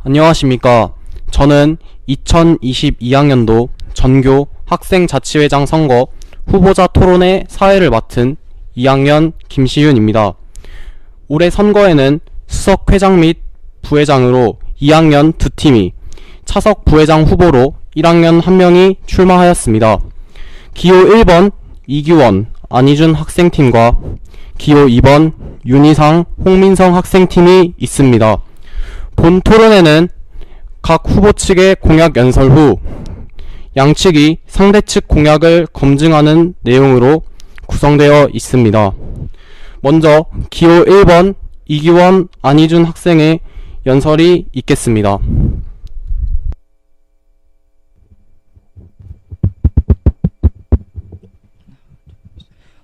안녕하십니까. 저는 2022학년도 전교 학생자치회장 선거 후보자 토론회 사회를 맡은 2학년 김시윤입니다. 올해 선거에는 수석회장 및 부회장으로 2학년 2팀이, 차석 부회장 후보로 1학년 1명이 출마하였습니다. 기호 1번 이규원, 안희준 학생팀과 기호 2번 윤희상, 홍민성 학생팀이 있습니다. 본 토론회는 각 후보 측의 공약 연설 후 양측이 상대 측 공약을 검증하는 내용으로 구성되어 있습니다. 먼저 기호 1번 이규원, 안희준 학생의 연설이 있겠습니다.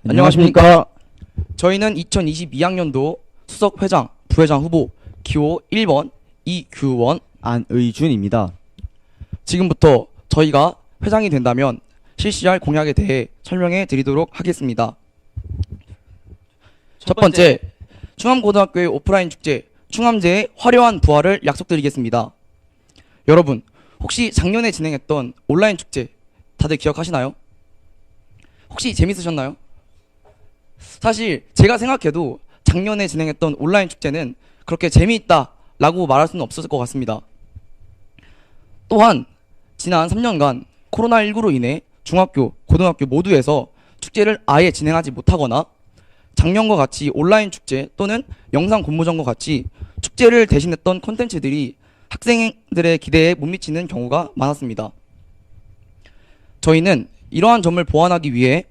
안녕하십니까. 저희는 2022학년도 수석회장, 부회장 후보 기호 1번 이규원, 안의준입니다. 지금부터 저희가 회장이 된다면 실시할 공약에 대해 설명해 드리도록 하겠습니다. 첫 번째, 충암고등학교의 오프라인 축제 충암제의 화려한 부활을 약속드리겠습니다. 여러분, 혹시 작년에 진행했던 온라인 축제 다들 기억하시나요? 혹시 재밌으셨나요? 사실 제가 생각해도 작년에 진행했던 온라인 축제는 그렇게 재미있다라고 말할 수는 없었을 것 같습니다. 또한 지난 3년간 코로나19로 인해 중학교, 고등학교 모두에서 축제를 아예 진행하지 못하거나 작년과 같이 온라인 축제 또는 영상 공모전과 같이 축제를 대신했던 콘텐츠들이 학생들의 기대에 못 미치는 경우가 많았습니다. 저희는 이러한 점을 보완하기 위해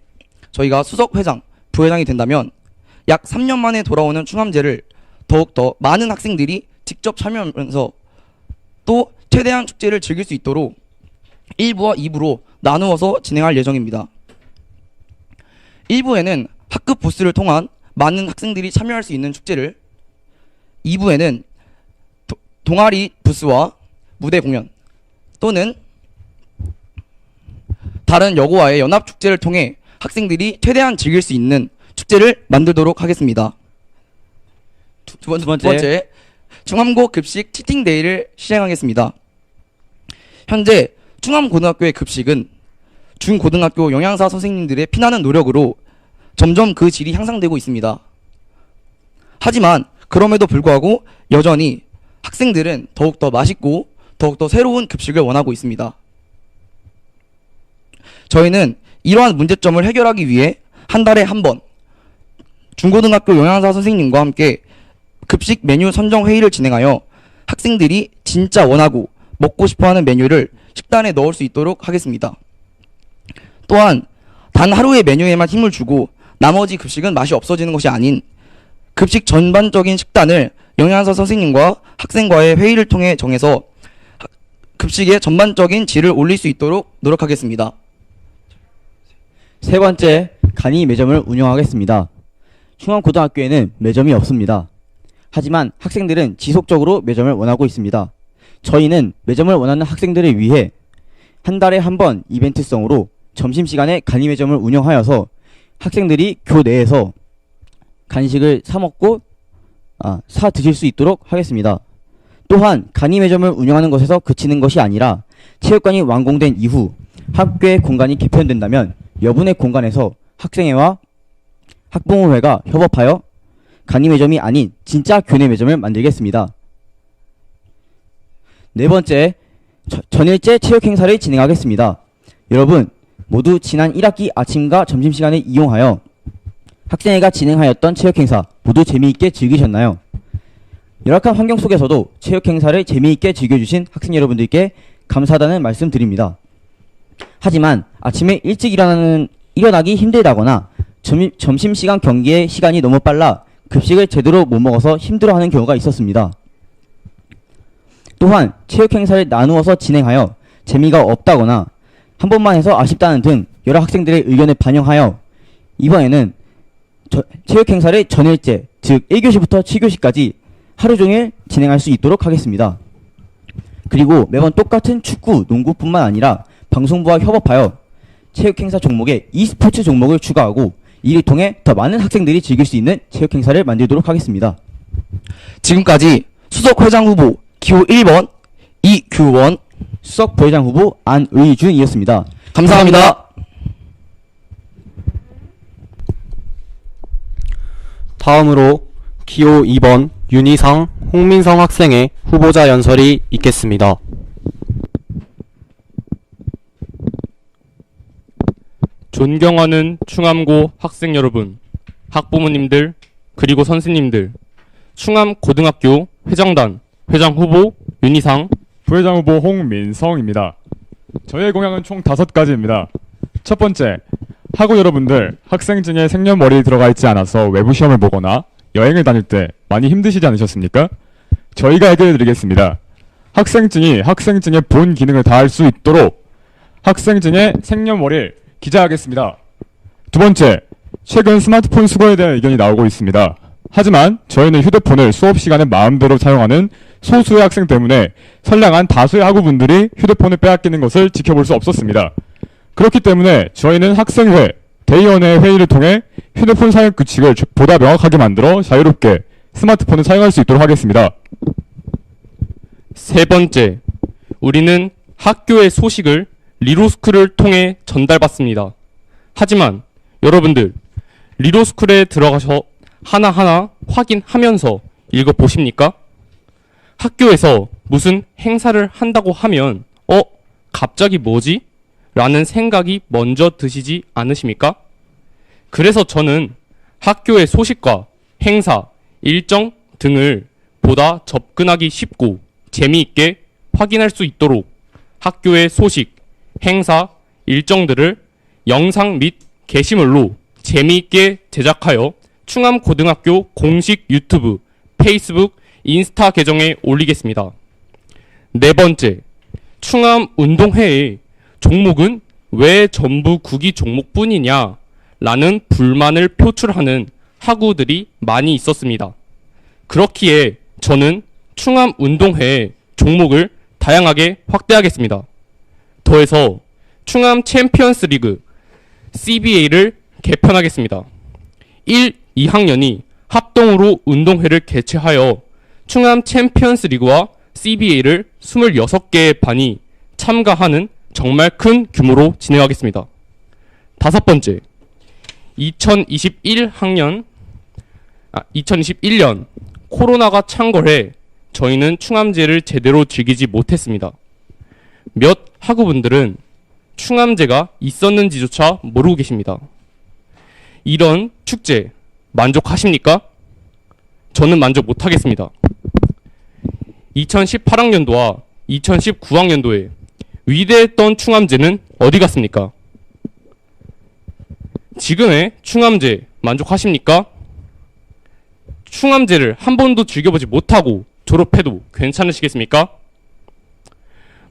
저희가 수석회장, 부회장이 된다면 약 3년 만에 돌아오는 충암제를 더욱더 많은 학생들이 직접 참여하면서 또 최대한 축제를 즐길 수 있도록 1부와 2부로 나누어서 진행할 예정입니다. 1부에는 학급 부스를 통한 많은 학생들이 참여할 수 있는 축제를, 2부에는 동아리 부스와 무대 공연 또는 다른 여고와의 연합축제를 통해 학생들이 최대한 즐길 수 있는 축제를 만들도록 하겠습니다. 두 번째, 충암고 급식 치팅데이를 시행하겠습니다. 현재 충암고등학교의 급식은 중고등학교 영양사 선생님들의 피나는 노력으로 점점 그 질이 향상되고 있습니다. 하지만 그럼에도 불구하고 여전히 학생들은 더욱더 맛있고 더욱더 새로운 급식을 원하고 있습니다. 저희는 이러한 문제점을 해결하기 위해 한 달에 한 번 중고등학교 영양사 선생님과 함께 급식 메뉴 선정 회의를 진행하여 학생들이 진짜 원하고 먹고 싶어하는 메뉴를 식단에 넣을 수 있도록 하겠습니다. 또한 단 하루의 메뉴에만 힘을 주고 나머지 급식은 맛이 없어지는 것이 아닌 급식 전반적인 식단을 영양사 선생님과 학생과의 회의를 통해 정해서 급식의 전반적인 질을 올릴 수 있도록 노력하겠습니다. 세 번째, 간이 매점을 운영하겠습니다. 충암고등학교에는 매점이 없습니다. 하지만 학생들은 지속적으로 매점을 원하고 있습니다. 저희는 매점을 원하는 학생들을 위해 한 달에 한 번 이벤트성으로 점심시간에 간이 매점을 운영하여서 학생들이 교내에서 간식을 사 드실 수 있도록 하겠습니다. 또한 간이 매점을 운영하는 것에서 그치는 것이 아니라 체육관이 완공된 이후 학교의 공간이 개편된다면 여분의 공간에서 학생회와 학부모회가 협업하여 간이 매점이 아닌 진짜 교내 매점을 만들겠습니다. 네 번째, 전일제 체육 행사를 진행하겠습니다. 여러분 모두 지난 1학기 아침과 점심시간을 이용하여 학생회가 진행하였던 체육 행사 모두 재미있게 즐기셨나요? 열악한 환경 속에서도 체육 행사를 재미있게 즐겨주신 학생 여러분들께 감사하다는 말씀 드립니다. 하지만 아침에 일찍 일어나기 힘들다거나 점심시간 경기의 시간이 너무 빨라 급식을 제대로 못 먹어서 힘들어하는 경우가 있었습니다. 또한 체육 행사를 나누어서 진행하여 재미가 없다거나 한 번만 해서 아쉽다는 등 여러 학생들의 의견을 반영하여 이번에는 체육 행사를 전일제, 즉 1교시부터 7교시까지 하루 종일 진행할 수 있도록 하겠습니다. 그리고 매번 똑같은 축구, 농구뿐만 아니라 방송부와 협업하여 체육 행사 종목에 e스포츠 종목을 추가하고 이를 통해 더 많은 학생들이 즐길 수 있는 체육 행사를 만들도록 하겠습니다. 지금까지 수석회장 후보 기호 1번 이규원. 수석 부회장 후보 안의준이었습니다. 감사합니다. 다음으로 기호 2번 윤희상, 홍민성 학생의 후보자 연설이 있겠습니다. 존경하는 충암고 학생 여러분, 학부모님들, 그리고 선생님들, 충암고등학교 회장단, 회장 후보 윤희상, 부회장 후보 홍민성입니다. 저의 공약은 총 5가지입니다. 첫 번째, 학우 여러분들 학생증에 생년월일이 들어가 있지 않아서 외부 시험을 보거나 여행을 다닐 때 많이 힘드시지 않으셨습니까? 저희가 해결해 드리겠습니다. 학생증이 학생증의 본 기능을 다할 수 있도록 학생증에 생년월일 기재하겠습니다. 두 번째, 최근 스마트폰 수거에 대한 의견이 나오고 있습니다. 하지만 저희는 휴대폰을 수업 시간에 마음대로 사용하는 소수의 학생 때문에 선량한 다수의 학우분들이 휴대폰을 빼앗기는 것을 지켜볼 수 없었습니다. 그렇기 때문에 저희는 학생회, 대의원회 회의를 통해 휴대폰 사용 규칙을 보다 명확하게 만들어 자유롭게 스마트폰을 사용할 수 있도록 하겠습니다. 세 번째, 우리는 학교의 소식을 리로스쿨을 통해 전달받습니다. 하지만 여러분들, 리로스쿨에 들어가서 하나하나 확인하면서 읽어보십니까? 학교에서 무슨 행사를 한다고 하면 갑자기 뭐지? 라는 생각이 먼저 드시지 않으십니까? 그래서 저는 학교의 소식과 행사, 일정 등을 보다 접근하기 쉽고 재미있게 확인할 수 있도록 학교의 소식, 행사, 일정들을 영상 및 게시물로 재미있게 제작하여 충암고등학교 공식 유튜브, 페이스북, 인스타 계정에 올리겠습니다. 네 번째, 충암운동회의 종목은 왜 전부 구기 종목뿐이냐 라는 불만을 표출하는 학우들이 많이 있었습니다. 그렇기에 저는 충암운동회의 종목을 다양하게 확대하겠습니다. 더해서 충암 챔피언스 리그 CBA를 개편하겠습니다. 1, 2학년이 합동으로 운동회를 개최하여 충암 챔피언스 리그와 CBA를 26개의 반이 참가하는 정말 큰 규모로 진행하겠습니다. 다섯 번째, 2021년 코로나가 창궐해 저희는 충암제를 제대로 즐기지 못했습니다. 몇 학우분들은 충암제가 있었는지조차 모르고 계십니다. 이런 축제 만족하십니까? 저는 만족 못하겠습니다. 2018학년도와 2019학년도에 위대했던 충암제는 어디 갔습니까? 지금의 충암제 만족하십니까? 충암제를 한 번도 즐겨보지 못하고 졸업해도 괜찮으시겠습니까?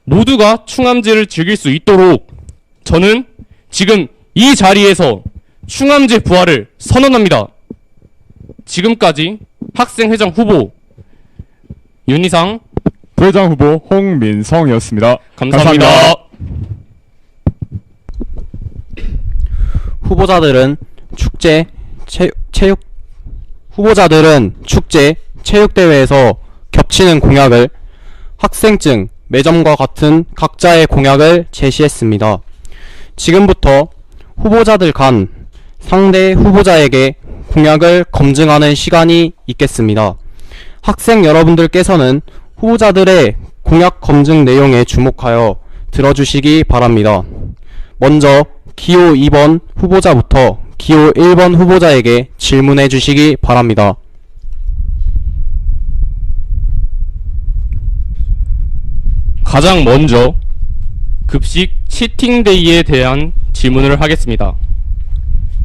모두가 충암제를 즐길 수 있도록 저는 지금 이 자리에서 충암제 부활을 선언합니다. 지금까지 학생회장 후보 윤희상, 부회장 후보 홍민성이었습니다. 감사합니다. 후보자들은 축제, 체육대회에서 겹치는 공약을 학생증, 매점과 같은 각자의 공약을 제시했습니다. 지금부터 후보자들 간 상대 후보자에게 공약을 검증하는 시간이 있겠습니다. 학생 여러분들께서는 후보자들의 공약 검증 내용에 주목하여 들어주시기 바랍니다. 먼저 기호 2번 후보자부터 기호 1번 후보자에게 질문해 주시기 바랍니다. 가장 먼저 급식 치팅데이에 대한 질문을 하겠습니다.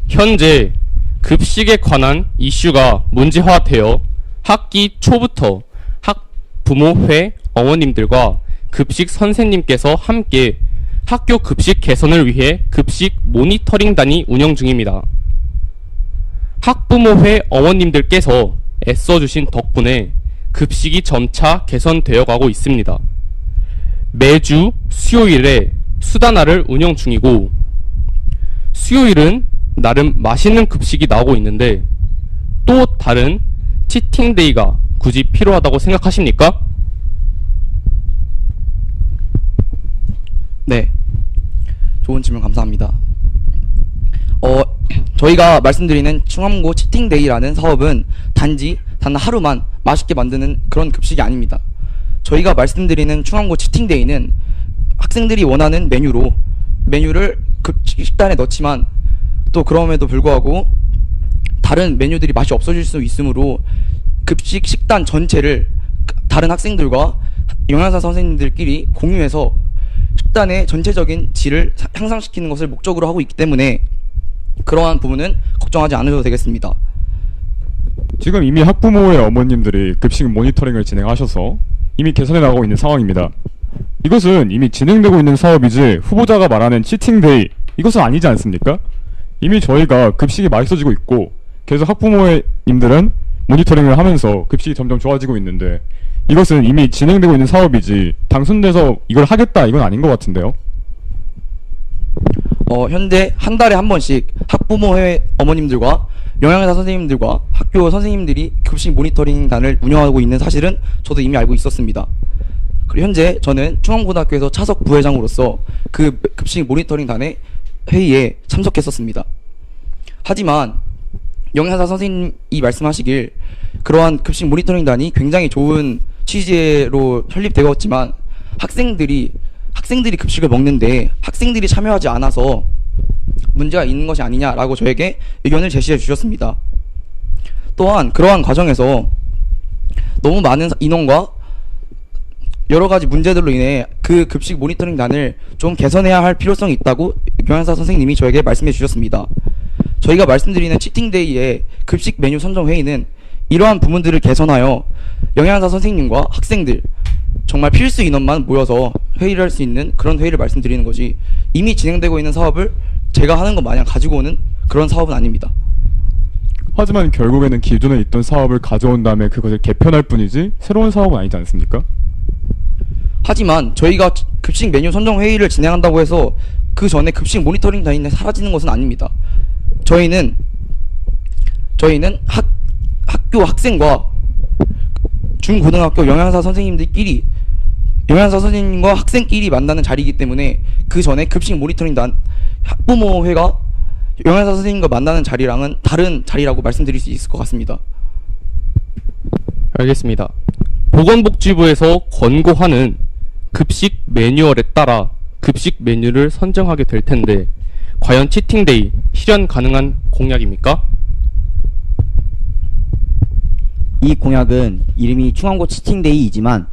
현재 급식에 관한 이슈가 문제화되어 학기 초부터 학부모회 어머님들과 급식 선생님께서 함께 학교 급식 개선을 위해 급식 모니터링단이 운영 중입니다. 학부모회 어머님들께서 애써주신 덕분에 급식이 점차 개선되어 가고 있습니다. 매주 수요일에 수다나를 운영 중이고 수요일은 나름 맛있는 급식이 나오고 있는데 또 다른 치팅데이가 굳이 필요하다고 생각하십니까? 네, 좋은 질문 감사합니다. 저희가 말씀드리는 충암고 치팅데이라는 사업은 단 하루만 맛있게 만드는 그런 급식이 아닙니다. 저희가 말씀드리는 충암고 치팅데이는 학생들이 원하는 메뉴를 식단에 넣지만 또 그럼에도 불구하고 다른 메뉴들이 맛이 없어질 수 있으므로 급식 식단 전체를 다른 학생들과 영양사 선생님들끼리 공유해서 식단의 전체적인 질을 향상시키는 것을 목적으로 하고 있기 때문에 그러한 부분은 걱정하지 않으셔도 되겠습니다. 지금 이미 학부모의 어머님들이 급식 모니터링을 진행하셔서 이미 개선해 나가고 있는 상황입니다. 이것은 이미 진행되고 있는 사업이지 후보자가 말하는 치팅데이 이것은 아니지 않습니까? 이미 저희가 급식이 맛있어지고 있고 계속 학부모님들은 모니터링을 하면서 급식이 점점 좋아지고 있는데 이것은 이미 진행되고 있는 사업이지 당선돼서 이걸 하겠다 이건 아닌 것 같은데요. 현재 한 달에 한 번씩 학부모회 어머님들과 영양사 선생님들과 학교 선생님들이 급식 모니터링단을 운영하고 있는 사실은 저도 이미 알고 있었습니다. 그리고 현재 저는 충암고등학교에서 차석 부회장으로서 그 급식 모니터링단의 회의에 참석했었습니다. 하지만 영양사 선생님이 말씀하시길 그러한 급식 모니터링단이 굉장히 좋은 취지로 설립되었지만 학생들이 급식을 먹는데 학생들이 참여하지 않아서 문제가 있는 것이 아니냐라고 저에게 의견을 제시해 주셨습니다. 또한 그러한 과정에서 너무 많은 인원과 여러 가지 문제들로 인해 그 급식 모니터링단을 좀 개선해야 할 필요성이 있다고 영양사 선생님이 저에게 말씀해 주셨습니다. 저희가 말씀드리는 치팅데이의 급식 메뉴 선정 회의는 이러한 부분들을 개선하여 영양사 선생님과 학생들 정말 필수 인원만 모여서 회의를 할 수 있는 그런 회의를 말씀드리는 거지 이미 진행되고 있는 사업을 제가 하는 것 마냥 가지고 오는 그런 사업은 아닙니다. 하지만 결국에는 기존에 있던 사업을 가져온 다음에 그것을 개편할 뿐이지 새로운 사업은 아니지 않습니까? 하지만 저희가 급식 메뉴 선정 회의를 진행한다고 해서 그 전에 급식 모니터링 단위는 사라지는 것은 아닙니다. 저희는 학교 학생과 중고등학교 영양사 선생님과 학생끼리 만나는 자리이기 때문에 그 전에 급식 모니터링 단 학부모회가 영양사 선생님과 만나는 자리랑은 다른 자리라고 말씀드릴 수 있을 것 같습니다. 알겠습니다. 보건복지부에서 권고하는 급식 매뉴얼에 따라 급식 메뉴를 선정하게 될 텐데 과연 치팅데이 실현 가능한 공약입니까? 이 공약은 이름이 충암고 치팅데이이지만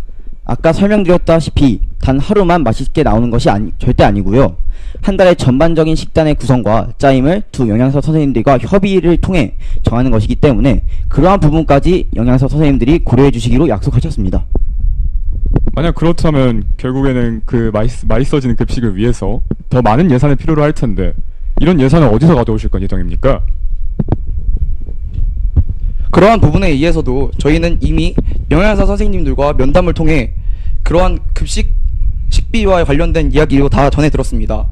아까 설명드렸다시피 단 하루만 맛있게 나오는 것이 절대 아니고요. 한 달의 전반적인 식단의 구성과 짜임을 두 영양사 선생님들과 협의를 통해 정하는 것이기 때문에 그러한 부분까지 영양사 선생님들이 고려해 주시기로 약속하셨습니다. 만약 그렇다면 결국에는 그 맛있어지는 급식을 위해서 더 많은 예산을 필요로 할 텐데 이런 예산을 어디서 가져오실 건 예정입니까? 그러한 부분에 의해서도 저희는 이미 영양사 선생님들과 면담을 통해 그러한 급식 식비와 관련된 이야기도 다 전해 들었습니다.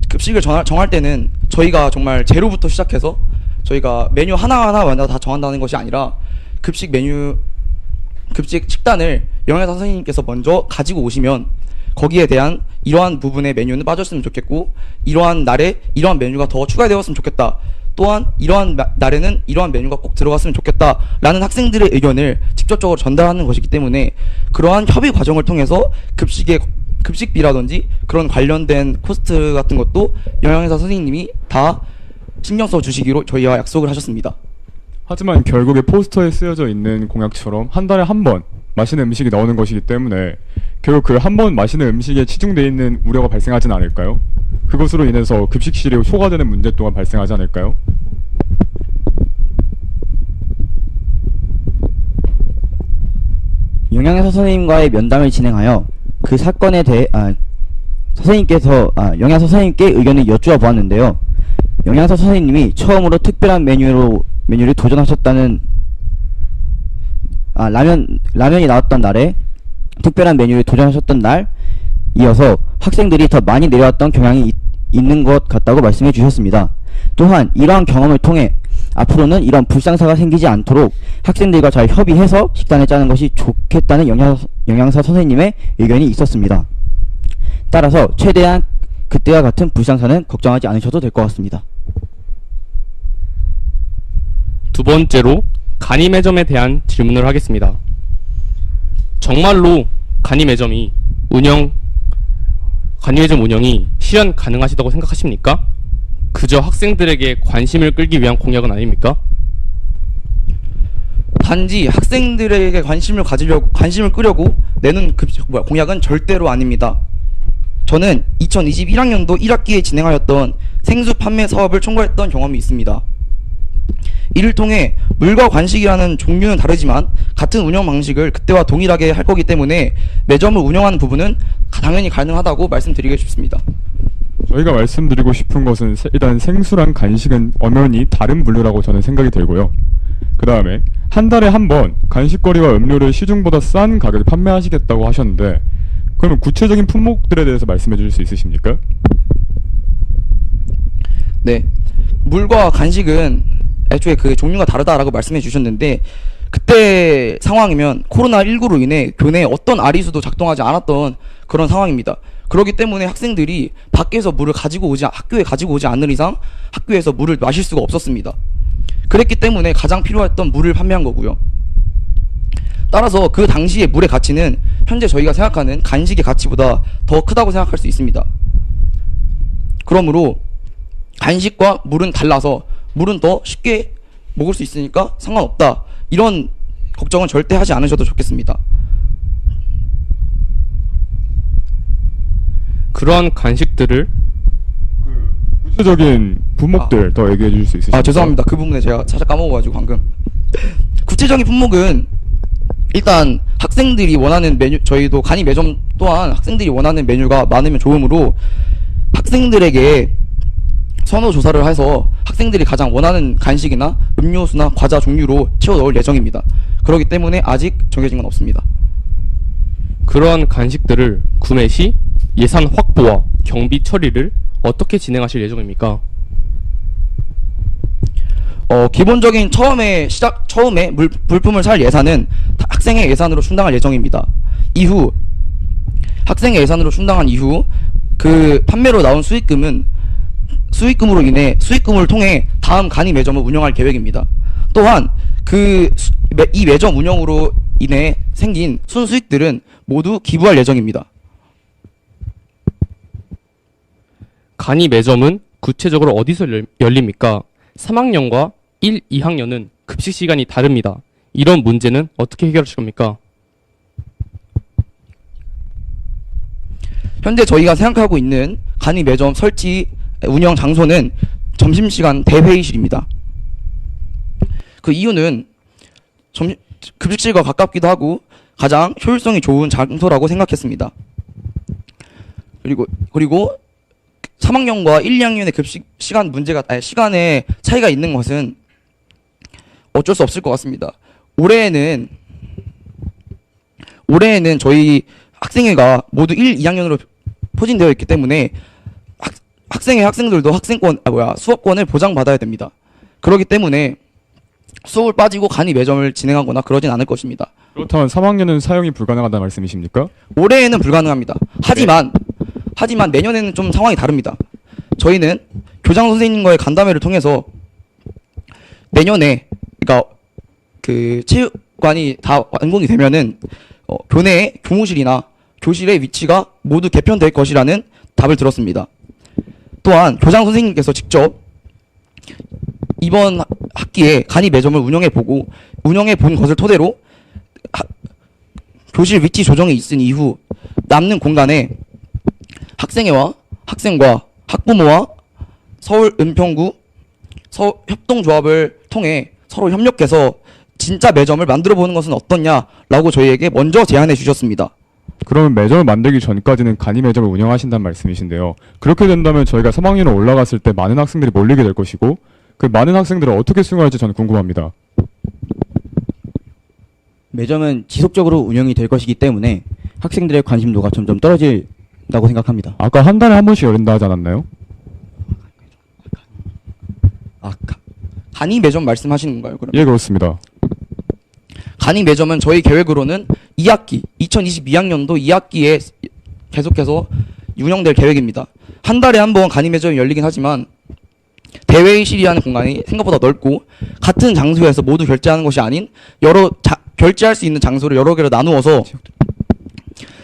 급식을 정할 때는 저희가 정말 제로부터 시작해서 저희가 메뉴 하나하나마다 다 정한다는 것이 아니라 급식 식단을 영양사 선생님께서 먼저 가지고 오시면 거기에 대한 이러한 부분의 메뉴는 빠졌으면 좋겠고 이러한 날에 이러한 메뉴가 더 추가되었으면 좋겠다. 또한 이러한 날에는 이러한 메뉴가 꼭 들어갔으면 좋겠다라는 학생들의 의견을 직접적으로 전달하는 것이기 때문에 그러한 협의 과정을 통해서 급식비라든지 그런 관련된 코스트 같은 것도 영양사 선생님이 다 신경 써 주시기로 저희와 약속을 하셨습니다. 하지만 결국에 포스터에 쓰여져 있는 공약처럼 한 달에 한 번 맛있는 음식이 나오는 것이기 때문에 결국 그 한 번 맛있는 음식에 치중되어 있는 우려가 발생하진 않을까요? 그것으로 인해서 급식실이 초과되는 문제 또한 발생하지 않을까요? 영양사 선생님과의 면담을 진행하여 그 사건에 대해 영양사 선생님께 의견을 여쭈어 보았는데요. 영양사 선생님이 처음으로 특별한 메뉴를 도전하셨다는 라면이 나왔던 날에 특별한 메뉴를 도전하셨던 날 이어서 학생들이 더 많이 내려왔던 경향이 있는 것 같다고 말씀해 주셨습니다. 또한 이러한 경험을 통해 앞으로는 이런 불상사가 생기지 않도록 학생들과 잘 협의해서 식단을 짜는 것이 좋겠다는 영양사 선생님의 의견이 있었습니다. 따라서 최대한 그때와 같은 불상사는 걱정하지 않으셔도 될 것 같습니다. 두 번째로 간이 매점에 대한 질문을 하겠습니다. 정말로 간이 매점이 운영이 실현 가능하시다고 생각하십니까? 그저 학생들에게 관심을 끌기 위한 공약은 아닙니까? 단지 학생들에게 관심을 끌려고 내는 공약은 절대로 아닙니다. 저는 2021학년도 1학기에 진행하였던 생수 판매 사업을 총괄했던 경험이 있습니다. 이를 통해 물과 관식이라는 종류는 다르지만 같은 운영 방식을 그때와 동일하게 할 거기 때문에 매점을 운영하는 부분은 당연히 가능하다고 말씀드리고 싶습니다. 저희가 말씀드리고 싶은 것은 일단 생수랑 간식은 엄연히 다른 분류라고 저는 생각이 들고요. 그 다음에 한 달에 한 번 간식거리와 음료를 시중보다 싼 가격에 판매하시겠다고 하셨는데 그러면 구체적인 품목들에 대해서 말씀해 주실 수 있으십니까? 네, 물과 간식은 애초에 그 종류가 다르다라고 말씀해 주셨는데 그때 상황이면 코로나19로 인해 교내에 어떤 아리수도 작동하지 않았던 그런 상황입니다. 그렇기 때문에 학생들이 밖에서 물을 학교에 가지고 오지 않는 이상 학교에서 물을 마실 수가 없었습니다. 그랬기 때문에 가장 필요했던 물을 판매한 거고요. 따라서 그 당시의 물의 가치는 현재 저희가 생각하는 간식의 가치보다 더 크다고 생각할 수 있습니다. 그러므로 간식과 물은 달라서 물은 더 쉽게 먹을 수 있으니까 상관없다, 이런 걱정은 절대 하지 않으셔도 좋겠습니다. 그러한 간식들을 구체적인 품목들 더 얘기해 주실 수 있으십니까? 죄송합니다. 그 부분에 제가 살짝 까먹어가지고 방금. 구체적인 품목은 일단 학생들이 원하는 메뉴, 저희도 간이 매점 또한 학생들이 원하는 메뉴가 많으면 좋으므로 학생들에게 선호 조사를 해서 학생들이 가장 원하는 간식이나 음료수나 과자 종류로 채워 넣을 예정입니다. 그렇기 때문에 아직 정해진 건 없습니다. 그러한 간식들을 구매 시 예산 확보와 경비 처리를 어떻게 진행하실 예정입니까? 기본적인 처음에 물품을 살 예산은 학생의 예산으로 충당할 예정입니다. 이후 학생의 예산으로 충당한 이후 그 판매로 나온 수익금을 통해 다음 간이 매점을 운영할 계획입니다. 또한 이 매점 운영으로 인해 생긴 순수익들은 모두 기부할 예정입니다. 간이 매점은 구체적으로 어디서 열립니까? 3학년과 1, 2학년은 급식 시간이 다릅니다. 이런 문제는 어떻게 해결하실 겁니까? 현재 저희가 생각하고 있는 간이 매점 설치 운영 장소는 점심시간 대회의실입니다. 그 이유는 급식실과 가깝기도 하고 가장 효율성이 좋은 장소라고 생각했습니다. 그리고 3학년과 1, 2학년의 급식 시간에 차이가 있는 것은 어쩔 수 없을 것 같습니다. 올해에는 저희 학생회가 모두 1, 2학년으로 포진되어 있기 때문에 학생들도 수업권을 보장받아야 됩니다. 그렇기 때문에 수업을 빠지고 간이 매점을 진행하거나 그러진 않을 것입니다. 그렇다면 3학년은 사용이 불가능하다는 말씀이십니까? 올해에는 불가능합니다. 하지만 내년에는 좀 상황이 다릅니다. 저희는 교장 선생님과의 간담회를 통해서 내년에 그 체육관이 다 완공이 되면은 교내의 교무실이나 교실의 위치가 모두 개편될 것이라는 답을 들었습니다. 또한 교장 선생님께서 직접 이번 학기에 간이 매점을 운영해 본 것을 토대로 교실 위치 조정이 있은 이후 남는 공간에 학생과 학부모와 서울 은평구 협동조합을 통해 서로 협력해서 진짜 매점을 만들어 보는 것은 어떻냐라고 저희에게 먼저 제안해 주셨습니다. 그러면 매점을 만들기 전까지는 간이 매점을 운영하신다는 말씀이신데요. 그렇게 된다면 저희가 3학년에 올라갔을 때 많은 학생들이 몰리게 될 것이고 그 많은 학생들을 어떻게 수용할지 저는 궁금합니다. 매점은 지속적으로 운영이 될 것이기 때문에 학생들의 관심도가 점점 떨어진다고 생각합니다. 아까 한 달에 한 번씩 열린다 하지 않았나요? 간이 매점 말씀하시는 건가요? 그럼? 예, 그렇습니다. 간이 매점은 저희 계획으로는 2022학년도 2학기에 계속해서 운영될 계획입니다. 한 달에 한 번 간이 매점이 열리긴 하지만 대회의실이라는 공간이 생각보다 넓고 같은 장소에서 모두 결제하는 것이 아닌 결제할 수 있는 장소를 여러 개로 나누어서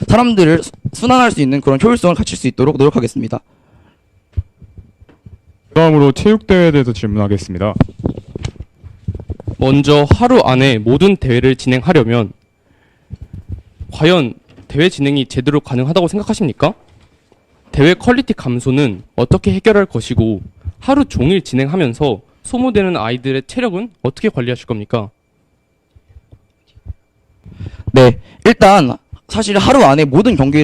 사람들을 순환할 수 있는 그런 효율성을 갖출 수 있도록 노력하겠습니다. 다음으로 체육대회에 대해서 질문하겠습니다. 먼저 하루 안에 모든 대회를 진행하려면 과연 대회 진행이 제대로 가능하다고 생각하십니까? 대회 퀄리티 감소는 어떻게 해결할 것이고 하루 종일 진행하면서 소모되는 아이들의 체력은 어떻게 관리하실 겁니까? 네, 일단 사실 하루 안에 모든 경기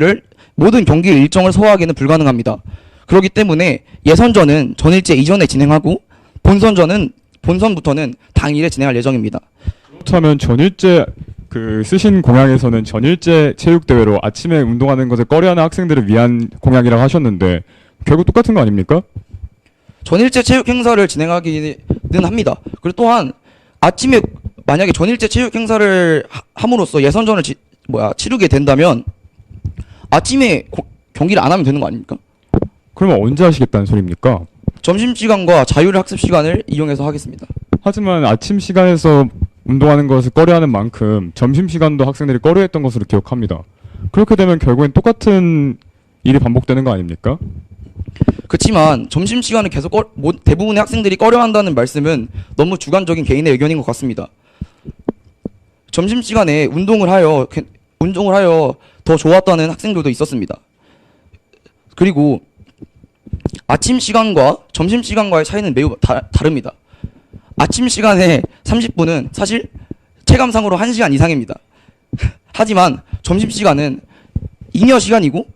일정을 소화하기는 불가능합니다. 그렇기 때문에 예선전은 전일제 이전에 진행하고 본선부터는 당일에 진행할 예정입니다. 그렇다면 전일제 쓰신 공약에서는 전일제 체육대회로 아침에 운동하는 것을 꺼려하는 학생들을 위한 공약이라고 하셨는데 결국 똑같은 거 아닙니까? 전일제 체육 행사를 진행하기는 합니다. 그리고 또한 아침에 만약에 전일제 체육 행사를 함으로써 예선전을 치르게 된다면 아침에 경기를 안 하면 되는 거 아닙니까? 그러면 언제 하시겠다는 소리입니까? 점심시간과 자율학습 시간을 이용해서 하겠습니다. 하지만 아침 시간에서 운동하는 것을 꺼려하는 만큼 점심시간도 학생들이 꺼려했던 것으로 기억합니다. 그렇게 되면 결국엔 똑같은 일이 반복되는 거 아닙니까? 그렇지만 점심시간을 계속 대부분의 학생들이 꺼려한다는 말씀은 너무 주관적인 개인의 의견인 것 같습니다. 점심시간에 운동을 하여 더 좋았다는 학생들도 있었습니다. 그리고 아침 시간과 점심 시간과의 차이는 매우 다릅니다. 아침 시간에 30분은 사실 체감상으로 1시간 이상입니다. 하지만 점심 시간은 잉여 시간이고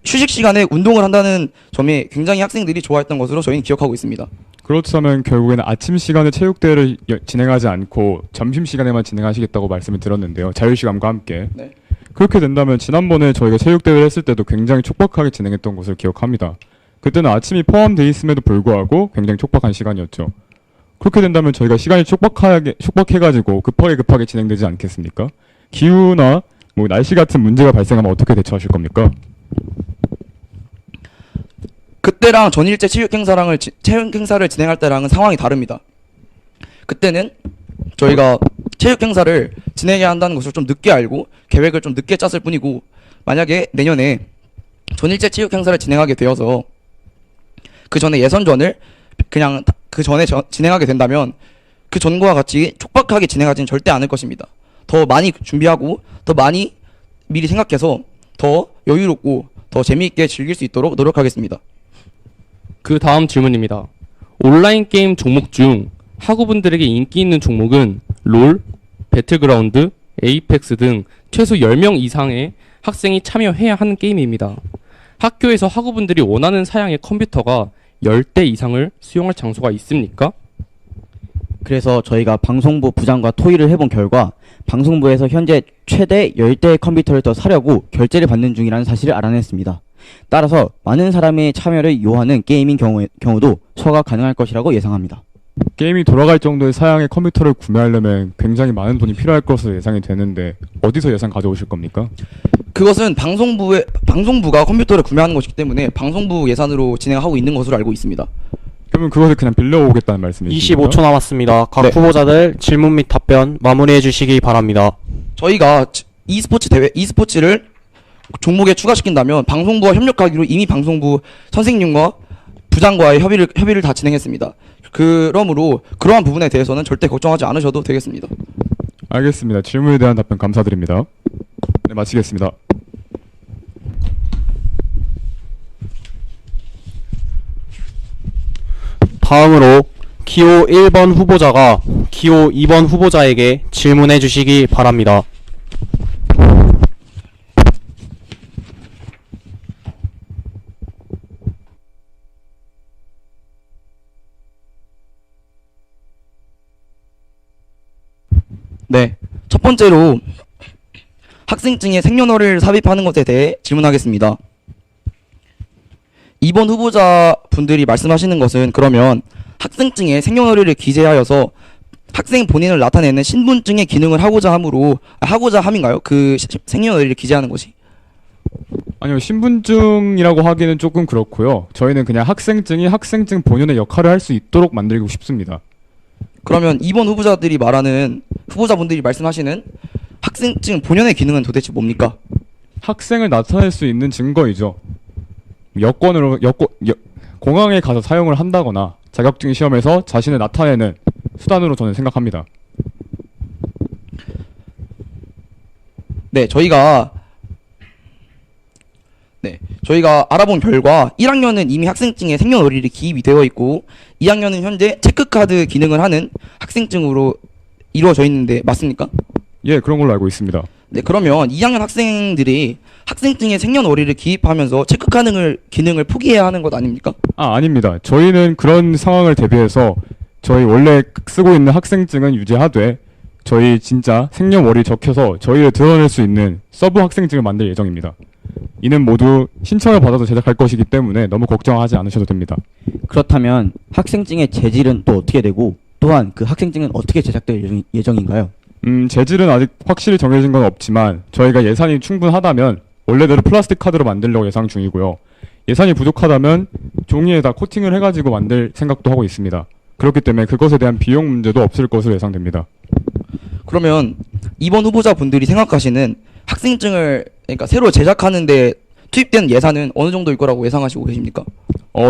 휴식 시간에 운동을 한다는 점에 굉장히 학생들이 좋아했던 것으로 저희는 기억하고 있습니다. 그렇다면 결국에는 아침 시간에 체육대회를 진행하지 않고 점심 시간에만 진행하시겠다고 말씀을 들었는데요. 자유시간과 함께. 네. 그렇게 된다면 지난번에 저희가 체육대회를 했을 때도 굉장히 촉박하게 진행했던 것을 기억합니다. 그때는 아침이 포함되어 있음에도 불구하고 굉장히 촉박한 시간이었죠. 그렇게 된다면 저희가 시간이 촉박해가지고 급하게 진행되지 않겠습니까? 기후나 날씨 같은 문제가 발생하면 어떻게 대처하실 겁니까? 그때랑 전일제 체육 행사를 진행할 때랑은 상황이 다릅니다. 그때는 저희가 체육 행사를 진행해야 한다는 것을 좀 늦게 알고 계획을 좀 늦게 짰을 뿐이고 만약에 내년에 전일제 체육 행사를 진행하게 되어서 그 전에 예선전을 진행하게 된다면 그 전과 같이 촉박하게 진행하지는 절대 않을 것입니다. 더 많이 준비하고 더 많이 미리 생각해서 더 여유롭고 더 재미있게 즐길 수 있도록 노력하겠습니다. 그 다음 질문입니다. 온라인 게임 종목 중 학우분들에게 인기 있는 종목은 롤, 배틀그라운드, 에이펙스 등 최소 10명 이상의 학생이 참여해야 하는 게임입니다. 학교에서 학우분들이 원하는 사양의 컴퓨터가 10대 이상을 수용할 장소가 있습니까? 그래서 저희가 방송부 부장과 토의를 해본 결과 방송부에서 현재 최대 10대의 컴퓨터를 더 사려고 결제를 받는 중이라는 사실을 알아냈습니다. 따라서 많은 사람의 참여를 요하는 게임인 경우도 소화가 가능할 것이라고 예상합니다. 게임이 돌아갈 정도의 사양의 컴퓨터를 구매하려면 굉장히 많은 돈이 필요할 것으로 예상이 되는데 어디서 예산 가져오실 겁니까? 그것은 방송부가 컴퓨터를 구매하는 것이기 때문에 방송부 예산으로 진행하고 있는 것으로 알고 있습니다. 그러면 그것을 그냥 빌려오겠다는 말씀이시죠? 25초 남았습니다. 각 네. 후보자들 질문 및 답변 마무리해 주시기 바랍니다. 저희가 e스포츠를 종목에 추가시킨다면 방송부와 협력하기로 이미 방송부 선생님과 부장과의 협의를 다 진행했습니다. 그러므로 그러한 부분에 대해서는 절대 걱정하지 않으셔도 되겠습니다. 알겠습니다. 질문에 대한 답변 감사드립니다. 네, 마치겠습니다. 다음으로 기호 1번 후보자가 기호 2번 후보자에게 질문해 주시기 바랍니다. 네. 첫 번째로 학생증에 생년월일을 삽입하는 것에 대해 질문하겠습니다. 2번 후보자 분들이 말씀하시는 것은 그러면 학생증에 생년월일을 기재하여서 학생 본인을 나타내는 신분증의 기능을 하고자 함인가요? 그 생년월일을 기재하는 것이? 아니요, 신분증이라고 하기는 조금 그렇고요. 저희는 그냥 학생증이 학생증 본연의 역할을 할 수 있도록 만들고 싶습니다. 그러면 이번 후보자분들이 말씀하시는 학생증 본연의 기능은 도대체 뭡니까? 학생을 나타낼 수 있는 증거이죠. 공항에 가서 사용을 한다거나 자격증 시험에서 자신을 나타내는 수단으로 저는 생각합니다. 네, 저희가 알아본 결과 1학년은 이미 학생증에 생년월일이 기입이 되어 있고 2학년은 현재 체크카드 기능을 하는 학생증으로 이루어져 있는데 맞습니까? 예, 그런 걸로 알고 있습니다. 네, 그러면 2학년 학생들이 학생증에 생년월일을 기입하면서 체크카드 기능을 포기해야 하는 것 아닙니까? 아닙니다. 저희는 그런 상황을 대비해서 저희 원래 쓰고 있는 학생증은 유지하되 저희 진짜 생년월일 적혀서 저희를 드러낼 수 있는 서브 학생증을 만들 예정입니다. 이는 모두 신청을 받아서 제작할 것이기 때문에 너무 걱정하지 않으셔도 됩니다. 그렇다면 학생증의 재질은 또 어떻게 되고 또한 그 학생증은 어떻게 제작될 예정인가요? 재질은 아직 확실히 정해진 건 없지만 저희가 예산이 충분하다면 원래대로 플라스틱 카드로 만들려고 예상 중이고요. 예산이 부족하다면 종이에다 코팅을 해가지고 만들 생각도 하고 있습니다. 그렇기 때문에 그것에 대한 비용 문제도 없을 것으로 예상됩니다. 그러면 이번 후보자분들이 생각하시는 학생증을 그러니까 새로 제작하는데 투입된 예산은 어느 정도일 거라고 예상하시고 계십니까?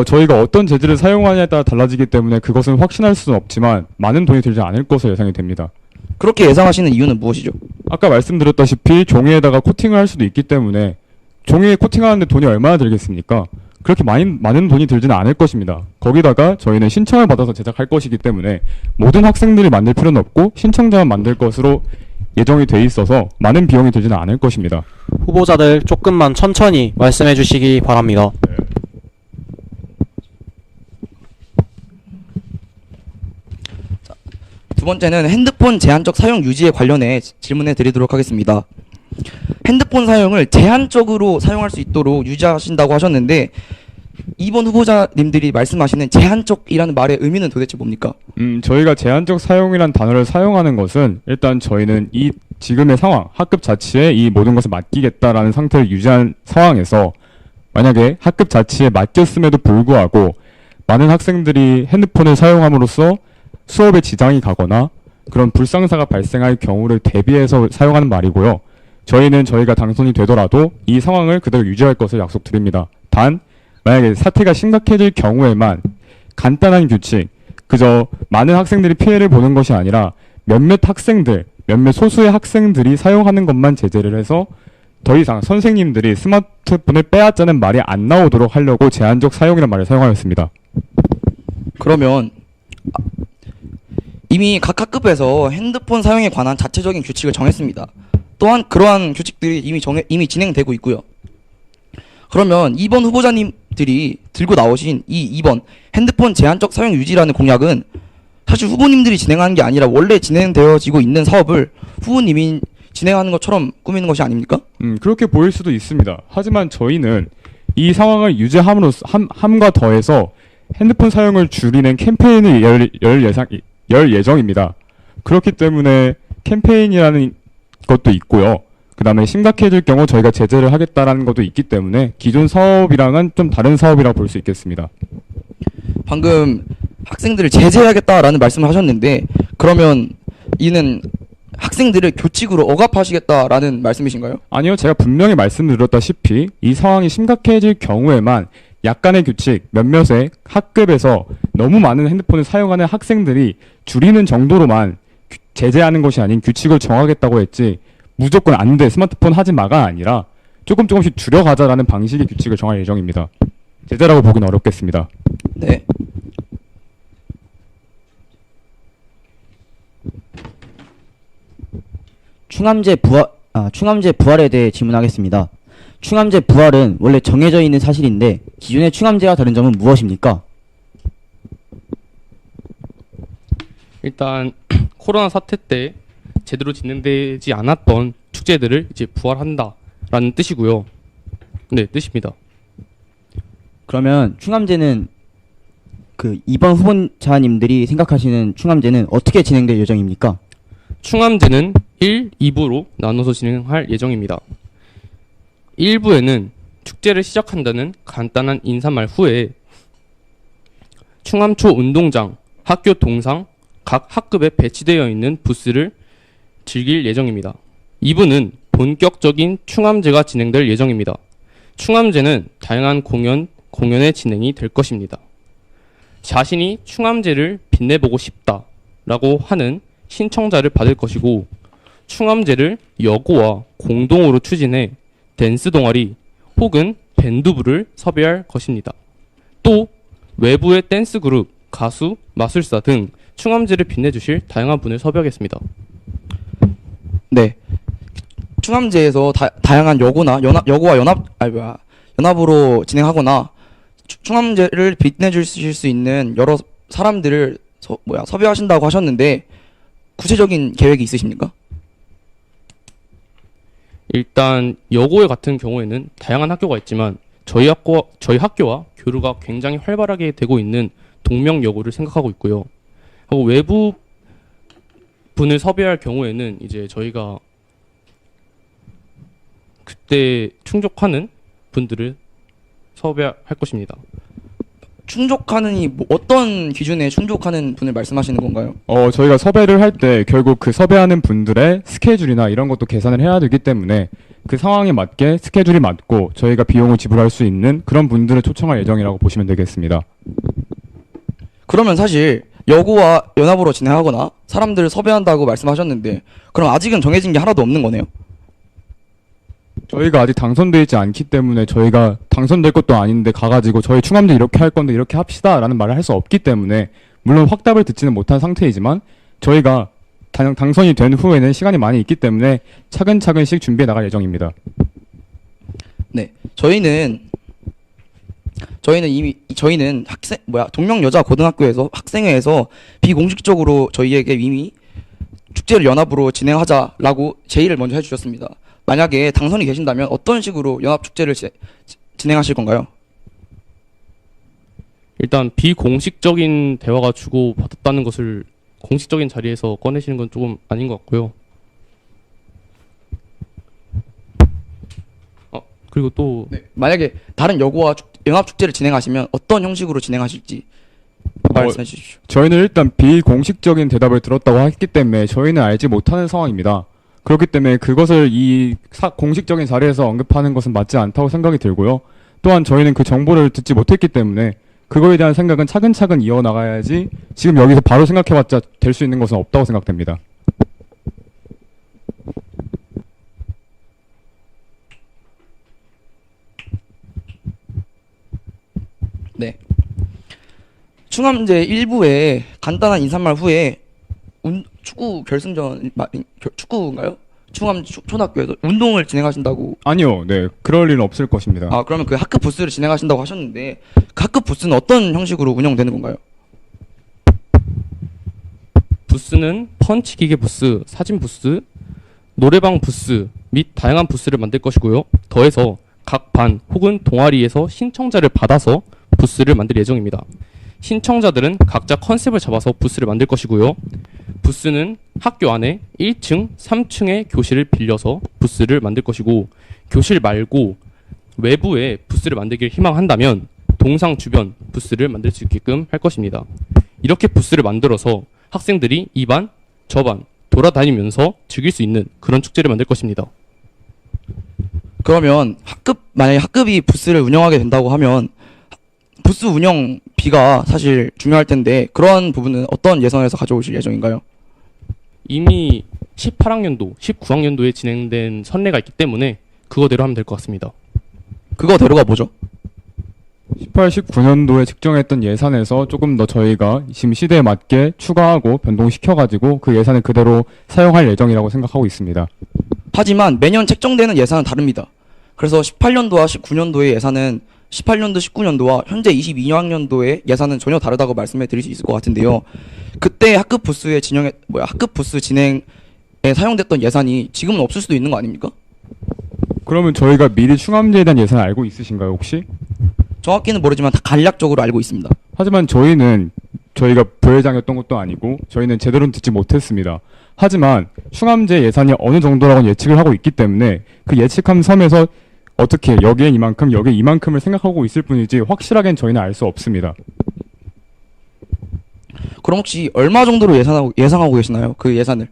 저희가 어떤 재질을 사용하냐에 따라 달라지기 때문에 그것은 확신할 수는 없지만 많은 돈이 들지 않을 것으로 예상이 됩니다. 그렇게 예상하시는 이유는 무엇이죠? 아까 말씀드렸다시피 종이에다가 코팅을 할 수도 있기 때문에 종이에 코팅하는데 돈이 얼마나 들겠습니까? 그렇게 많은 돈이 들지는 않을 것입니다. 거기다가 저희는 신청을 받아서 제작할 것이기 때문에 모든 학생들이 만들 필요는 없고 신청자만 만들 것으로 예정이 돼 있어서 많은 비용이 들지는 않을 것입니다. 후보자들 조금만 천천히 말씀해 주시기 바랍니다. 두 번째는 핸드폰 제한적 사용 유지에 관련해 질문해 드리도록 하겠습니다. 핸드폰 사용을 제한적으로 사용할 수 있도록 유지하신다고 하셨는데 이번 후보자님들이 말씀하시는 제한적이라는 말의 의미는 도대체 뭡니까? 저희가 제한적 사용이란 단어를 사용하는 것은 일단 저희는 이 지금의 상황, 학급 자치에 이 모든 것을 맡기겠다라는 상태를 유지한 상황에서 만약에 학급 자치에 맡겼음에도 불구하고 많은 학생들이 핸드폰을 사용함으로써 수업에 지장이 가거나 그런 불상사가 발생할 경우를 대비해서 사용하는 말이고요. 저희는 저희가 당선이 되더라도 이 상황을 그대로 유지할 것을 약속드립니다. 단 만약에 사태가 심각해질 경우에만 간단한 규칙, 그저 많은 학생들이 피해를 보는 것이 아니라 몇몇 소수의 학생들이 사용하는 것만 제재를 해서 더 이상 선생님들이 스마트폰을 빼앗자는 말이 안 나오도록 하려고 제한적 사용이라는 말을 사용하였습니다. 그러면 이미 각 학급에서 핸드폰 사용에 관한 자체적인 규칙을 정했습니다. 또한 그러한 규칙들이 이미 진행되고 있고요. 그러면 이번 후보자님들이 들고 나오신 이 2번 핸드폰 제한적 사용 유지라는 공약은 사실 후보님들이 진행하는 게 아니라 원래 진행되어지고 있는 사업을 후보님이 진행하는 것처럼 꾸미는 것이 아닙니까? 그렇게 보일 수도 있습니다. 하지만 저희는 이 상황을 함과 더해서 핸드폰 사용을 줄이는 캠페인을 열 예정입니다. 그렇기 때문에 캠페인이라는 것도 있고요. 그 다음에 심각해질 경우 저희가 제재를 하겠다라는 것도 있기 때문에 기존 사업이랑은 좀 다른 사업이라고 볼 수 있겠습니다. 방금 학생들을 제재하겠다라는 말씀을 하셨는데 그러면 이는 학생들을 교칙으로 억압하시겠다라는 말씀이신가요? 아니요. 제가 분명히 말씀드렸다시피 이 상황이 심각해질 경우에만 약간의 규칙, 몇몇의 학급에서 너무 많은 핸드폰을 사용하는 학생들이 줄이는 정도로만 제재하는 것이 아닌 규칙을 정하겠다고 했지 무조건 안 돼, 스마트폰 하지 마가 아니라 조금씩 줄여가자라는 방식의 규칙을 정할 예정입니다. 제재라고 보기는 어렵겠습니다. 네. 충암제 부활에 대해 질문하겠습니다. 충암제 부활은 원래 정해져 있는 사실인데 기존의 충암제와 다른 점은 무엇입니까? 일단 코로나 사태 때 제대로 진행되지 않았던 축제들을 이제 부활한다라는 뜻이고요. 네, 뜻입니다. 그러면 충암제는 그 이번 후보자님들이 생각하시는 충암제는 어떻게 진행될 예정입니까? 충암제는 1, 2부로 나눠서 진행할 예정입니다. 1부에는 축제를 시작한다는 간단한 인사말 후에 충암초 운동장, 학교 동상, 각 학급에 배치되어 있는 부스를 즐길 예정입니다. 2부는 본격적인 충암제가 진행될 예정입니다. 충암제는 다양한 공연의 진행이 될 것입니다. 자신이 충암제를 빛내보고 싶다라고 하는 신청자를 받을 것이고, 충암제를 여고와 공동으로 추진해 댄스 동아리 혹은 밴드부를 섭외할 것입니다. 또 외부의 댄스 그룹, 가수, 마술사 등 충암제를 빛내주실 다양한 분을 섭외하겠습니다. 네. 충암제에서 다양한 여고나 여고와 연합으로 진행하거나 충암제를 빛내주실 수 있는 여러 사람들을 섭외하신다고 하셨는데 구체적인 계획이 있으십니까? 일단 여고에 같은 경우에는 다양한 학교가 있지만 저희 학교와 교류가 굉장히 활발하게 되고 있는 동명여고를 생각하고 있고요. 하고 외부 분을 섭외할 경우에는 이제 저희가 그때 충족하는 분들을 섭외할 것입니다. 충족하는이 어떤 기준에 충족하는 분을 말씀하시는 건가요? 저희가 섭외를 할 때 결국 그 섭외하는 분들의 스케줄이나 이런 것도 계산을 해야 되기 때문에 그 상황에 맞게 스케줄이 맞고 저희가 비용을 지불할 수 있는 그런 분들을 초청할 예정이라고 보시면 되겠습니다. 그러면 사실 여고와 연합으로 진행하거나 사람들을 섭외한다고 말씀하셨는데 그럼 아직은 정해진 게 하나도 없는 거네요? 저희가 아직 당선되어 있지 않기 때문에 저희가 당선될 것도 아닌데 가가지고 저희 충암제 이렇게 할 건데 이렇게 합시다 라는 말을 할 수 없기 때문에 물론 확답을 듣지는 못한 상태이지만 저희가 당선이 된 후에는 시간이 많이 있기 때문에 차근차근씩 준비해 나갈 예정입니다. 네. 저희는 동명여자고등학교에서 학생회에서 비공식적으로 저희에게 이미 축제를 연합으로 진행하자라고 제의를 먼저 해주셨습니다. 만약에 당선이 되신다면 어떤 식으로 연합축제를 진행하실 건가요? 일단 비공식적인 대화가 주고받았다는 것을 공식적인 자리에서 꺼내시는 건 조금 아닌 것 같고요. 그리고 또 네. 만약에 다른 여고와 연합축제를 진행하시면 어떤 형식으로 진행하실지 말씀해 주십시오. 저희는 일단 비공식적인 대답을 들었다고 했기 때문에 저희는 알지 못하는 상황입니다. 그렇기 때문에 그것을 공식적인 자리에서 언급하는 것은 맞지 않다고 생각이 들고요. 또한 저희는 그 정보를 듣지 못했기 때문에 그거에 대한 생각은 차근차근 이어나가야지 지금 여기서 바로 생각해봤자 될 수 있는 것은 없다고 생각됩니다. 네. 충암제 1부에 간단한 인사말 후에 축구 결승전 축구인가요? 충암 초등학교에서 운동을 진행하신다고. 아니요, 네, 그럴 일은 없을 것입니다. 그러면 그 학급 부스를 진행하신다고 하셨는데 그 학급 부스는 어떤 형식으로 운영되는 건가요? 부스는 펀치 기계 부스, 사진 부스, 노래방 부스 및 다양한 부스를 만들 것이고요. 더해서 각 반 혹은 동아리에서 신청자를 받아서 부스를 만들 예정입니다. 신청자들은 각자 컨셉을 잡아서 부스를 만들 것이고요. 부스는 학교 안에 1층, 3층의 교실을 빌려서 부스를 만들 것이고, 교실 말고 외부에 부스를 만들기를 희망한다면 동상 주변 부스를 만들 수 있게끔 할 것입니다. 이렇게 부스를 만들어서 학생들이 이 반, 저 반 돌아다니면서 즐길 수 있는 그런 축제를 만들 것입니다. 그러면 만약에 학급이 부스를 운영하게 된다고 하면 부스 운영비가 사실 중요할 텐데 그런 부분은 어떤 예산에서 가져오실 예정인가요? 이미 18학년도, 19학년도에 진행된 선례가 있기 때문에 그거대로 하면 될 것 같습니다. 그거대로가 뭐죠? 18, 19년도에 측정했던 예산에서 조금 더 저희가 지금 시대에 맞게 추가하고 변동시켜가지고 그 예산을 그대로 사용할 예정이라고 생각하고 있습니다. 하지만 매년 책정되는 예산은 다릅니다. 그래서 18년도와 19년도의 예산은 18년도, 19년도와 현재 22학년도의 예산은 전혀 다르다고 말씀해 드릴 수 있을 것 같은데요. 그때 학급 부스 진행에 사용됐던 예산이 지금은 없을 수도 있는 거 아닙니까? 그러면 저희가 미리 충암제에 대한 예산을 알고 있으신가요, 혹시? 정확히는 모르지만 다 간략적으로 알고 있습니다. 하지만 저희가 부회장이었던 것도 아니고 저희는 제대로는 듣지 못했습니다. 하지만 충암제 예산이 어느 정도라고 예측을 하고 있기 때문에 그 예측한 섬에서 어떻게 여기엔 이만큼 여기에 이만큼을 생각하고 있을 뿐이지 확실하게는 저희는 알 수 없습니다. 그럼 혹시 얼마 정도로 예상하고 계시나요? 그 예산을?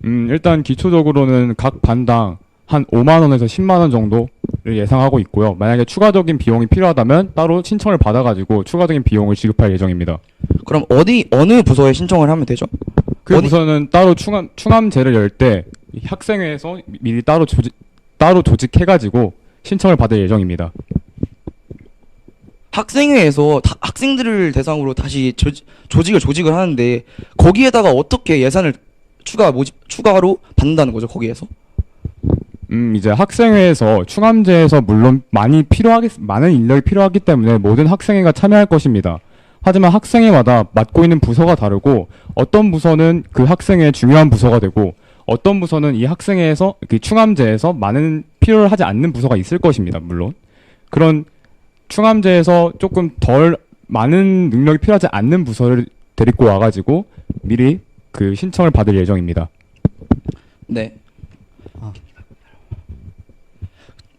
일단 기초적으로는 각 반당 한 5만 원에서 10만 원 정도를 예상하고 있고요. 만약에 추가적인 비용이 필요하다면 따로 신청을 받아가지고 추가적인 비용을 지급할 예정입니다. 그럼 어느 부서에 신청을 하면 되죠? 그 어디- 부서는 따로 충암제를 열 때 학생회에서 미리 따로 조직해가지고 신청을 받을 예정입니다. 학생회에서 학생들을 대상으로 다시 조직을 하는데 거기에다가 어떻게 예산을 추가로 받는다는 거죠, 거기에서? 이제 학생회에서 충암제에서 물론 많은 인력이 필요하기 때문에 모든 학생회가 참여할 것입니다. 하지만 학생회마다 맡고 있는 부서가 다르고 어떤 부서는 그 학생회의 중요한 부서가 되고 어떤 부서는 이 학생회에서 그 충암제에서 많은 필요를 하지 않는 부서가 있을 것입니다. 물론 그런 충암제에서 조금 덜 많은 능력이 필요하지 않는 부서를 데리고 와가지고 미리 그 신청을 받을 예정입니다. 네.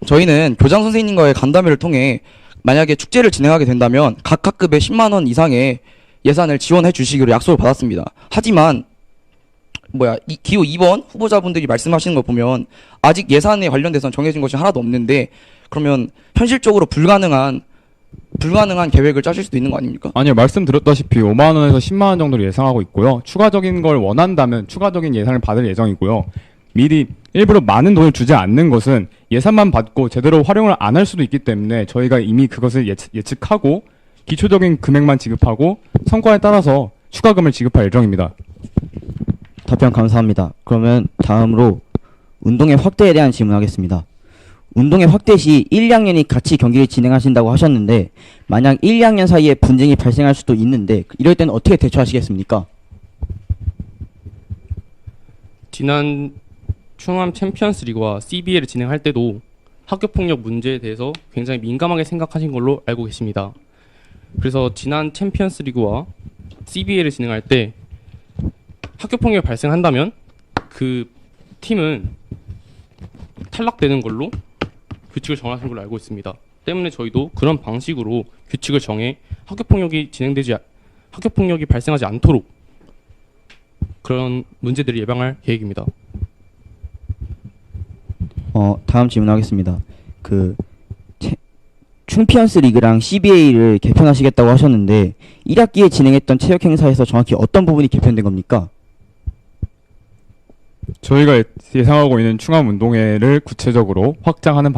저희는 교장 선생님과의 간담회를 통해 만약에 축제를 진행하게 된다면 각 학급에 10만 원 이상의 예산을 지원해 주시기로 약속을 받았습니다. 하지만 기호 2번 후보자분들이 말씀하시는 걸 보면 아직 예산에 관련돼서는 정해진 것이 하나도 없는데 그러면 현실적으로 불가능한 계획을 짜실 수도 있는 거 아닙니까? 아니요, 말씀드렸다시피 5만 원에서 10만 원 정도를 예상하고 있고요. 추가적인 걸 원한다면 추가적인 예산을 받을 예정이고요. 미리 일부러 많은 돈을 주지 않는 것은 예산만 받고 제대로 활용을 안 할 수도 있기 때문에 저희가 이미 그것을 예측하고 기초적인 금액만 지급하고 성과에 따라서 추가금을 지급할 예정입니다. 답변 감사합니다. 그러면 다음으로 운동회 확대에 대한 질문하겠습니다. 운동회 확대 시 1, 2학년이 같이 경기를 진행하신다고 하셨는데 만약 1, 2학년 사이에 분쟁이 발생할 수도 있는데 이럴 때는 어떻게 대처하시겠습니까? 지난 충암 챔피언스 리그와 CBA를 진행할 때도 학교폭력 문제에 대해서 굉장히 민감하게 생각하신 걸로 알고 계십니다. 그래서 지난 챔피언스 리그와 CBA를 진행할 때 학교폭력이 발생한다면 그 팀은 탈락되는 걸로 규칙을 정하신 걸로 알고 있습니다. 때문에 저희도 그런 방식으로 규칙을 정해 학교폭력이 발생하지 않도록 그런 문제들을 예방할 계획입니다. 다음 질문하겠습니다. 챔피언스 리그랑 CBA를 개편하시겠다고 하셨는데 1학기에 진행했던 체육 행사에서 정확히 어떤 부분이 개편된 겁니까? 저희가 예상하고 있는 충암운동회를 구체적으로 확장하는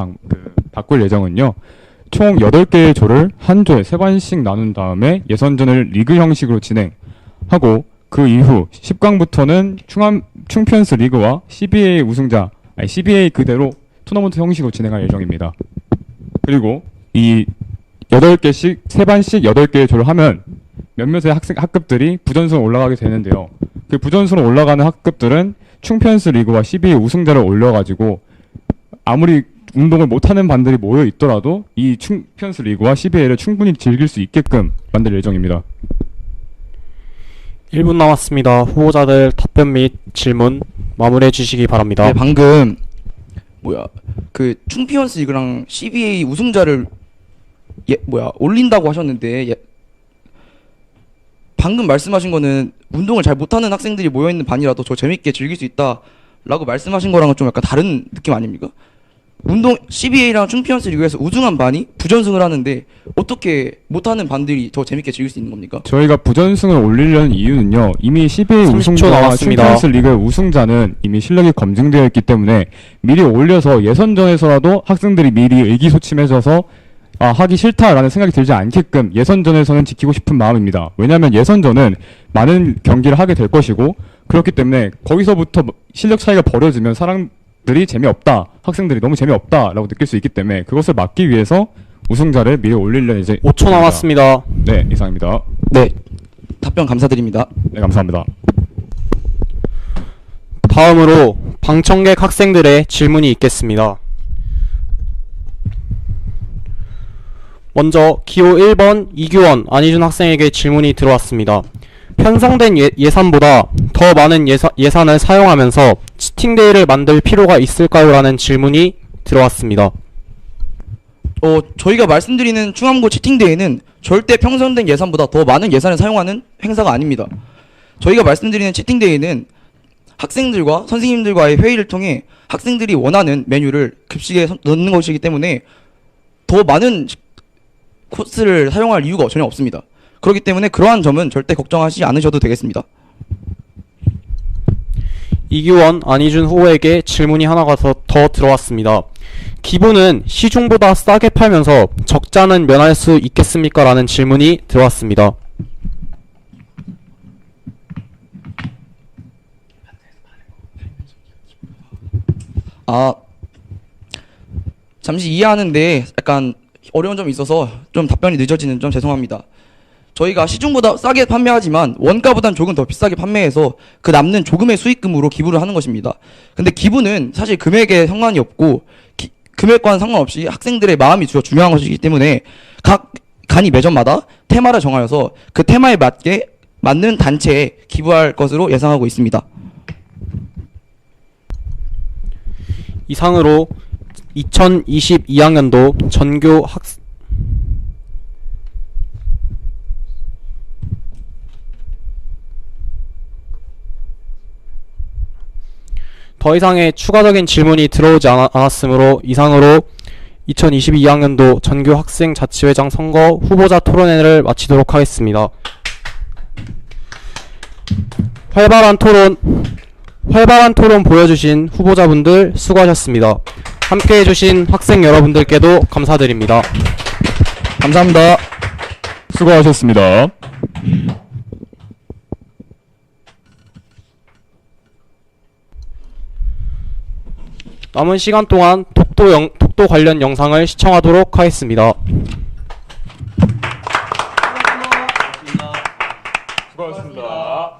바꿀 예정은요. 총 8개의 조를 한 조에 3관씩 나눈 다음에 예선전을 리그 형식으로 진행하고 그 이후 10강부터는 충암 챔피언스 리그와 CBA 그대로 토너먼트 형식으로 진행할 예정입니다. 그리고 이 8개씩 3반씩 8개의 조를 하면 몇몇의 학급들이 부전수로 올라가게 되는데요. 그 부전수로 올라가는 학급들은 챔피언스 리그와 CBA 우승자를 올려가지고 아무리 운동을 못하는 반들이 모여 있더라도 이 챔피언스 리그와 CBA를 충분히 즐길 수 있게끔 만들 예정입니다. 1분 남았습니다. 후보자들 답변 및 질문 마무리해 주시기 바랍니다. 네, 방금 그 챔피언스 리그랑 CBA 우승자를 올린다고 하셨는데 방금 말씀하신 거는 운동을 잘 못하는 학생들이 모여있는 반이라도 더 재밌게 즐길 수 있다라고 말씀하신 거랑은 좀 약간 다른 느낌 아닙니까? CBA랑 챔피언스 리그에서 우승한 반이 부전승을 하는데 어떻게 못하는 반들이 더 재밌게 즐길 수 있는 겁니까? 저희가 부전승을 올리려는 이유는요. 이미 CBA 30초 우승자와 남았습니다. 챔피언스 리그 우승자는 이미 실력이 검증되어 있기 때문에 미리 올려서 예선전에서라도 학생들이 미리 의기소침해져서 하기 싫다라는 생각이 들지 않게끔 예선전에서는 지키고 싶은 마음입니다. 왜냐하면 예선전은 많은 경기를 하게 될 것이고 그렇기 때문에 거기서부터 실력 차이가 벌어지면 사람들이 재미없다, 학생들이 너무 재미없다라고 느낄 수 있기 때문에 그것을 막기 위해서 우승자를 미리 올리려는 이제 5초 남았습니다. 네, 이상입니다. 네, 답변 감사드립니다. 네, 감사합니다. 다음으로 방청객 학생들의 질문이 있겠습니다. 먼저 기호 1번 이규원, 안희준 학생에게 질문이 들어왔습니다. 편성된 예산보다 더 많은 예산을 사용하면서 치팅데이를 만들 필요가 있을까요? 라는 질문이 들어왔습니다. 저희가 말씀드리는 충암고 치팅데이는 절대 평선된 예산보다 더 많은 예산을 사용하는 행사가 아닙니다. 저희가 말씀드리는 치팅데이는 학생들과 선생님들과의 회의를 통해 학생들이 원하는 메뉴를 급식에 넣는 것이기 때문에 더 많은 코스를 사용할 이유가 전혀 없습니다. 그렇기 때문에 그러한 점은 절대 걱정하지 않으셔도 되겠습니다. 이규원, 안희준 후보에게 질문이 하나가 더 들어왔습니다. 기부는 시중보다 싸게 팔면서 적자는 면할 수 있겠습니까? 라는 질문이 들어왔습니다. 잠시 이해하는데 약간 어려운 점이 있어서 좀 답변이 늦어지는 점 죄송합니다. 저희가 시중보다 싸게 판매하지만 원가보단 조금 더 비싸게 판매해서 그 남는 조금의 수익금으로 기부를 하는 것입니다. 근데 기부는 사실 금액에 상관이 없고 금액과는 상관없이 학생들의 마음이 주로 중요한 것이기 때문에 각 간이 매점마다 테마를 정하여서 그 테마에 맞는 단체에 기부할 것으로 예상하고 있습니다. 이상으로 2022학년도 전교 더 이상의 추가적인 질문이 들어오지 않았으므로 이상으로 2022학년도 전교 학생자치회장 선거 후보자 토론회를 마치도록 하겠습니다. 활발한 토론 보여주신 후보자분들 수고하셨습니다. 함께 해주신 학생 여러분들께도 감사드립니다. 감사합니다. 수고하셨습니다. 남은 시간 동안 독도 관련 영상을 시청하도록 하겠습니다. 수고하셨습니다.